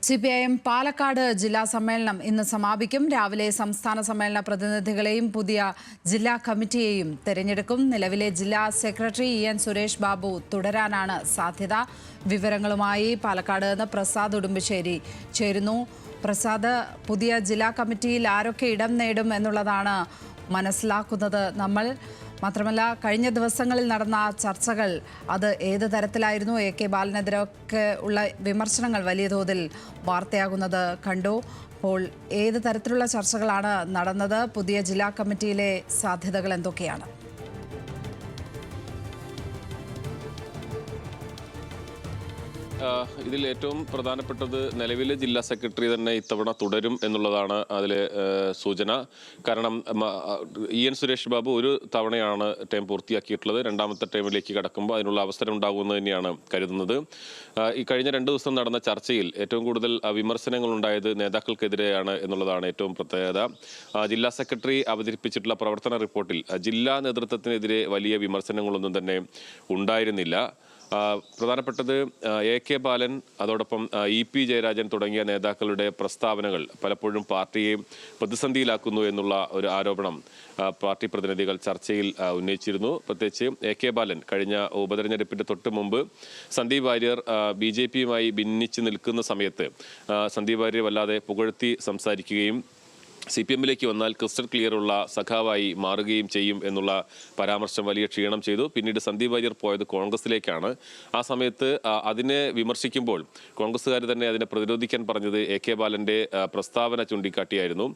CPIM Palakkad ജില്ലാ സമ്മേളനം ഇന്ന് സമാപിക്കും. രാവിലെ സംസ്ഥാന സമ്മേളന പ്രതിനിധികളെയും പുതിയ ജില്ലാ കമ്മിറ്റിയെയും തെരഞ്ഞെടുക്കും. നിലവിലെ ജില്ലാ സെക്രട്ടറി EN സുരേഷ് ബാബു തുടരാനാണ് സാധ്യത. വിവരങ്ങളുമായി പാലക്കാട് നിന്ന് പ്രസാദ് ഉടുമ്പശ്ശേരി ചേരുന്നു. പ്രസാദ്, പുതിയ ജില്ലാ കമ്മിറ്റിയിൽ ആരൊക്കെ ഇടം നേടും എന്നുള്ളതാണ് മനസ്സിലാക്കുന്നത് നമ്മൾ. മാത്രമല്ല, കഴിഞ്ഞ ദിവസങ്ങളിൽ നടന്ന ചർച്ചകൾ അത് ഏത് തരത്തിലായിരുന്നു? AK ബാലനെതിരൊക്കെ ഉള്ള വിമർശനങ്ങൾ വലിയ തോതിൽ വാർത്തയാകുന്നത് കണ്ടു. അപ്പോൾ ഏത് തരത്തിലുള്ള ചർച്ചകളാണ് നടന്നത്? പുതിയ ജില്ലാ കമ്മിറ്റിയിലെ സാധ്യതകൾ എന്തൊക്കെയാണ്? ഇതിൽ ഏറ്റവും പ്രധാനപ്പെട്ടത് നിലവിലെ ജില്ലാ സെക്രട്ടറി തന്നെ ഇത്തവണ തുടരും എന്നുള്ളതാണ് അതിലെ സൂചന. കാരണം EN സുരേഷ് ബാബു ഒരു തവണയാണ് ടൈം പൂർത്തിയാക്കിയിട്ടുള്ളത്. രണ്ടാമത്തെ ടൈമിലേക്ക് കടക്കുമ്പോൾ അതിനുള്ള അവസരം ഉണ്ടാകുമെന്ന് തന്നെയാണ് കരുതുന്നത്. ഈ കഴിഞ്ഞ 2 ദിവസം നടന്ന ചർച്ചയിൽ ഏറ്റവും കൂടുതൽ വിമർശനങ്ങൾ ഉണ്ടായത് നേതാക്കൾക്കെതിരെയാണ് എന്നുള്ളതാണ് ഏറ്റവും പ്രത്യേകത. ജില്ലാ സെക്രട്ടറി അവതരിപ്പിച്ചിട്ടുള്ള പ്രവർത്തന റിപ്പോർട്ടിൽ ജില്ലാ നേതൃത്വത്തിനെതിരെ വലിയ വിമർശനങ്ങളൊന്നും തന്നെ ഉണ്ടായിരുന്നില്ല. പ്രധാനപ്പെട്ടത് AK ബാലൻ, അതോടൊപ്പം EP ജയരാജൻ തുടങ്ങിയ നേതാക്കളുടെ പ്രസ്താവനകൾ പലപ്പോഴും പാർട്ടിയെ പ്രതിസന്ധിയിലാക്കുന്നു എന്നുള്ള ഒരു ആരോപണം പാർട്ടി പ്രതിനിധികൾ ചർച്ചയിൽ ഉന്നയിച്ചിരുന്നു. പ്രത്യേകിച്ച് AK ബാലൻ കഴിഞ്ഞ ഉപതെരഞ്ഞെടുപ്പിന്റെ തൊട്ട് മുമ്പ് സന്ദീപ് വാര്യർ BJPയുമായി ഭിന്നിച്ച് നിൽക്കുന്ന സമയത്ത് സന്ദീപ് വാര്യർ വല്ലാതെ പുകഴ്ത്തി സംസാരിക്കുകയും CPMലേക്ക് വന്നാൽ ക്രിസ്റ്റൽ ക്ലിയറുള്ള സഖാവായി മാറുകയും ചെയ്യും എന്നുള്ള പരാമർശം വലിയ ക്ഷീണം ചെയ്തു. പിന്നീട് സന്ദീപ് വാര്യർ പോയത് കോൺഗ്രസിലേക്കാണ്. ആ സമയത്ത് അതിനെ വിമർശിക്കുമ്പോൾ കോൺഗ്രസ്സുകാർ തന്നെ അതിനെ പ്രതിരോധിക്കാൻ പറഞ്ഞത് AK ബാലന്റെ പ്രസ്താവന ചൂണ്ടിക്കാട്ടിയായിരുന്നു.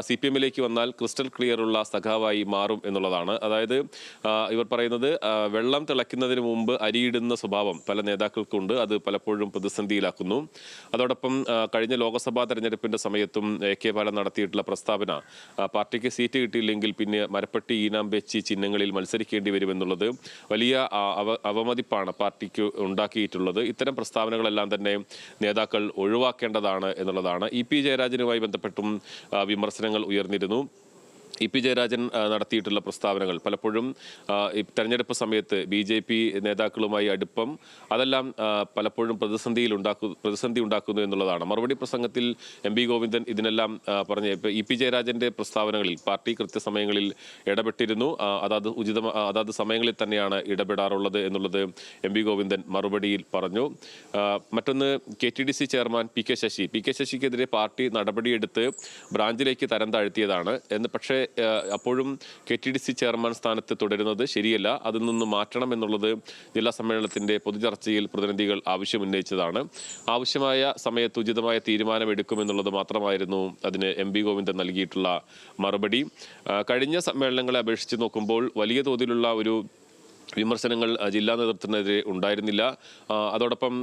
CPMലേക്ക് വന്നാൽ ക്രിസ്റ്റൽ ക്ലിയറുള്ള സഖാവായി മാറും എന്നുള്ളതാണ്. അതായത് ഇവർ പറയുന്നത് വെള്ളം തിളയ്ക്കുന്നതിന് മുമ്പ് അരിയിടുന്ന സ്വഭാവം പല നേതാക്കൾക്കുണ്ട്. അത് പലപ്പോഴും പ്രതിസന്ധിയിലാക്കുന്നു. അതോടൊപ്പം കഴിഞ്ഞ ലോക്സഭാ തെരഞ്ഞെടുപ്പിന്റെ സമയത്തും AK ബാലൻ നടത്തിയിട്ടുള്ള പ്രസ്താവന പാർട്ടിക്ക് സീറ്റ് കിട്ടിയില്ലെങ്കിൽ പിന്നെ മരപ്പട്ടി ഈനാമ്പേച്ചി ചിഹ്നങ്ങളിൽ മത്സരിക്കേണ്ടി വരുമെന്നുള്ളത് വലിയ അവമതിപ്പാണ് പാർട്ടിക്ക് ഉണ്ടാക്കിയിട്ടുള്ളത്. ഇത്തരം പ്രസ്താവനകളെല്ലാം തന്നെ നേതാക്കൾ ഒഴിവാക്കേണ്ടതാണ് എന്നുള്ളതാണ്. EP ജയരാജനുമായി ബന്ധപ്പെട്ടും വിമർശനങ്ങൾ ഉയർന്നിരുന്നു. EP ജയരാജൻ നടത്തിയിട്ടുള്ള പ്രസ്താവനകൾ പലപ്പോഴും തെരഞ്ഞെടുപ്പ് സമയത്ത് BJP നേതാക്കളുമായി അടുപ്പം അതെല്ലാം പലപ്പോഴും പ്രതിസന്ധി ഉണ്ടാക്കുന്നു എന്നുള്ളതാണ്. മറുപടി പ്രസംഗത്തിൽ MB ഗോവിന്ദൻ ഇതിനെല്ലാം പറഞ്ഞ EP ജയരാജന്റെ പ്രസ്താവനകളിൽ പാർട്ടി കൃത്യസമയങ്ങളിൽ ഇടപെട്ടിരുന്നു. അതാത് സമയങ്ങളിൽ തന്നെയാണ് ഇടപെടാറുള്ളത് എന്നുള്ളത് MB ഗോവിന്ദൻ മറുപടിയിൽ പറഞ്ഞു. മറ്റൊന്ന് KTDC ചെയർമാൻ PK ശശിക്കെതിരെ പാർട്ടി നടപടിയെടുത്ത് ബ്രാഞ്ചിലേക്ക് തരം താഴ്ത്തിയതാണ് എന്ന്. പക്ഷേ അപ്പോഴും KTDC ചെയർമാൻ സ്ഥാനത്ത് തുടരുന്നത് ശരിയല്ല, അതിൽ നിന്ന് മാറ്റണം എന്നുള്ളത് ജില്ലാ സമ്മേളനത്തിന്റെ പൊതുചർച്ചയിൽ പ്രതിനിധികൾ ആവശ്യമുന്നയിച്ചതാണ്. ആവശ്യമായ സമയത്ത് ഉചിതമായ തീരുമാനമെടുക്കുമെന്നുള്ളത് മാത്രമായിരുന്നു അതിന് MB ഗോവിന്ദൻ നൽകിയിട്ടുള്ള മറുപടി. കഴിഞ്ഞ സമ്മേളനങ്ങളെ അപേക്ഷിച്ച് നോക്കുമ്പോൾ വലിയ തോതിലുള്ള ഒരു വിമർശനങ്ങൾ ജില്ലാ നേതൃത്വത്തിനെതിരെ ഉണ്ടായിരുന്നില്ല. അതോടൊപ്പം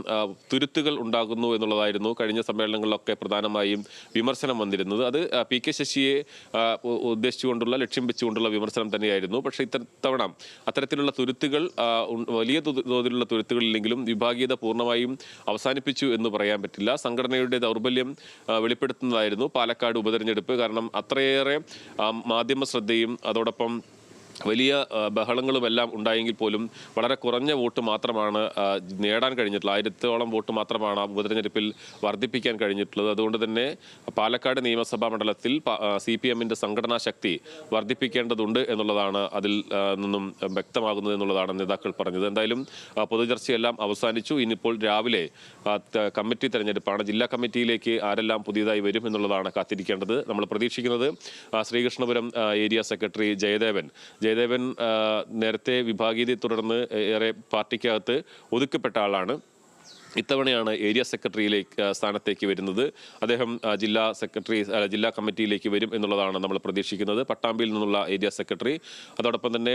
തുരുത്തുകൾ ഉണ്ടാകുന്നു എന്നുള്ളതായിരുന്നു കഴിഞ്ഞ സമ്മേളനങ്ങളിലൊക്കെ പ്രധാനമായും വിമർശനം വന്നിരുന്നത്. അത് PK ശശിയെ ഉദ്ദേശിച്ചുകൊണ്ടുള്ള ലക്ഷ്യം വെച്ചുകൊണ്ടുള്ള വിമർശനം തന്നെയായിരുന്നു. പക്ഷേ ഇത്തവണ അത്തരത്തിലുള്ള തുരുത്തുകൾ വലിയ തോതിലുള്ള തുരുത്തുകളില്ലെങ്കിലും വിഭാഗീയത പൂർണ്ണമായും അവസാനിപ്പിച്ചു എന്ന് പറയാൻ പറ്റില്ല. സംഘടനയുടെ ദൗർബല്യം വെളിപ്പെടുത്തുന്നതായിരുന്നു പാലക്കാട് ഉപതെരഞ്ഞെടുപ്പ്. കാരണം അത്രയേറെ മാധ്യമ ശ്രദ്ധയും അതോടൊപ്പം വലിയ ബഹളങ്ങളും എല്ലാം ഉണ്ടായെങ്കിൽ പോലും വളരെ കുറഞ്ഞ വോട്ട് മാത്രമാണ് നേടാൻ കഴിഞ്ഞിട്ടുള്ളത്. 1000-ഓളം വോട്ട് മാത്രമാണ് ഉപതെരഞ്ഞെടുപ്പിൽ വർദ്ധിപ്പിക്കാൻ കഴിഞ്ഞിട്ടുള്ളത്. അതുകൊണ്ട് തന്നെ പാലക്കാട് നിയമസഭാ മണ്ഡലത്തിൽ CPMന്റെ സംഘടനാ ശക്തി വർദ്ധിപ്പിക്കേണ്ടതുണ്ട് എന്നുള്ളതാണ് അതിൽ നിന്നും വ്യക്തമാകുന്നത് എന്നുള്ളതാണ് നേതാക്കൾ പറഞ്ഞത്. എന്തായാലും പൊതുചർച്ചയെല്ലാം അവസാനിച്ചു. ഇനിയിപ്പോൾ രാവിലെ കമ്മിറ്റി തെരഞ്ഞെടുപ്പാണ്. ജില്ലാ കമ്മിറ്റിയിലേക്ക് ആരെല്ലാം പുതിയതായി വരും എന്നുള്ളതാണ് കാത്തിരിക്കേണ്ടത്. നമ്മൾ പ്രതീക്ഷിക്കുന്നത് ശ്രീകൃഷ്ണപുരം ഏരിയ സെക്രട്ടറി ജയദേവൻ നേരത്തെ വിഭാഗീയതയെ തുടർന്ന് ഏറെ പാർട്ടിക്കകത്ത് ഒതുക്കപ്പെട്ട ആളാണ്. ഇത്തവണയാണ് ഏരിയ സ്ഥാനത്തേക്ക് വരുന്നത്. അദ്ദേഹം ജില്ലാ കമ്മിറ്റിയിലേക്ക് വരും എന്നുള്ളതാണ് നമ്മൾ പ്രതീക്ഷിക്കുന്നത്. പട്ടാമ്പിയിൽ നിന്നുള്ള ഏരിയ സെക്രട്ടറി. അതോടൊപ്പം തന്നെ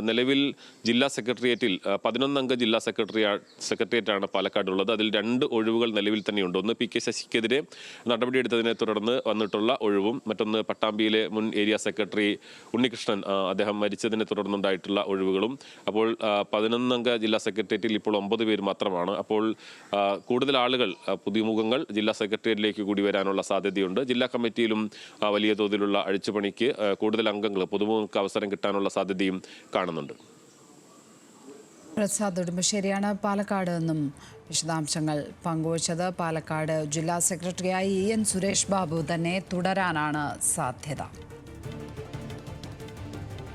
നിലവിൽ ജില്ലാ സെക്രട്ടേറിയറ്റിൽ 11 അംഗ ജില്ലാ സെക്രട്ടേറിയറ്റാണ് പാലക്കാടുള്ളത്. അതിൽ 2 ഒഴിവുകൾ നിലവിൽ തന്നെയുണ്ട്. ഒന്ന് PK ശശിക്കെതിരെ നടപടിയെടുത്തതിനെ തുടർന്ന് വന്നിട്ടുള്ള ഒഴിവും മറ്റൊന്ന് പട്ടാമ്പിയിലെ മുൻ ഏരിയ സെക്രട്ടറി ഉണ്ണികൃഷ്ണൻ അദ്ദേഹം മരിച്ചതിനെ തുടർന്നുണ്ടായിട്ടുള്ള ഒഴിവുകളും. അപ്പോൾ 11 അംഗ ജില്ലാ സെക്രട്ടേറിയറ്റിൽ ഇപ്പോൾ 9 പേര് മാത്രമാണ്. അപ്പോൾ കൂടുതൽ ആളുകൾ, പുതിയ മുഖങ്ങൾ ജില്ലാ സെക്രട്ടേറിയറ്റിലേക്ക് കൂടി വരാനുള്ള സാധ്യതയുണ്ട്. ജില്ലാ കമ്മിറ്റിയിലും വലിയ തോതിലുള്ള അഴിച്ചുപണിക്ക് കൂടുതൽ അംഗങ്ങൾ, പുതുമുഖങ്ങൾക്ക് അവസരം കിട്ടാനുള്ള സാധ്യതയും കാണുന്നുണ്ട്. പ്രസാദ് ഉടുമ്പശ്ശേരിയാണ് പാലക്കാട് നിന്നും വിശദാംശങ്ങൾ പങ്കുവച്ചത്. പാലക്കാട് ജില്ലാ സെക്രട്ടറിയായി EN സുരേഷ് ബാബു തന്നെ തുടരാനാണ് സാധ്യത.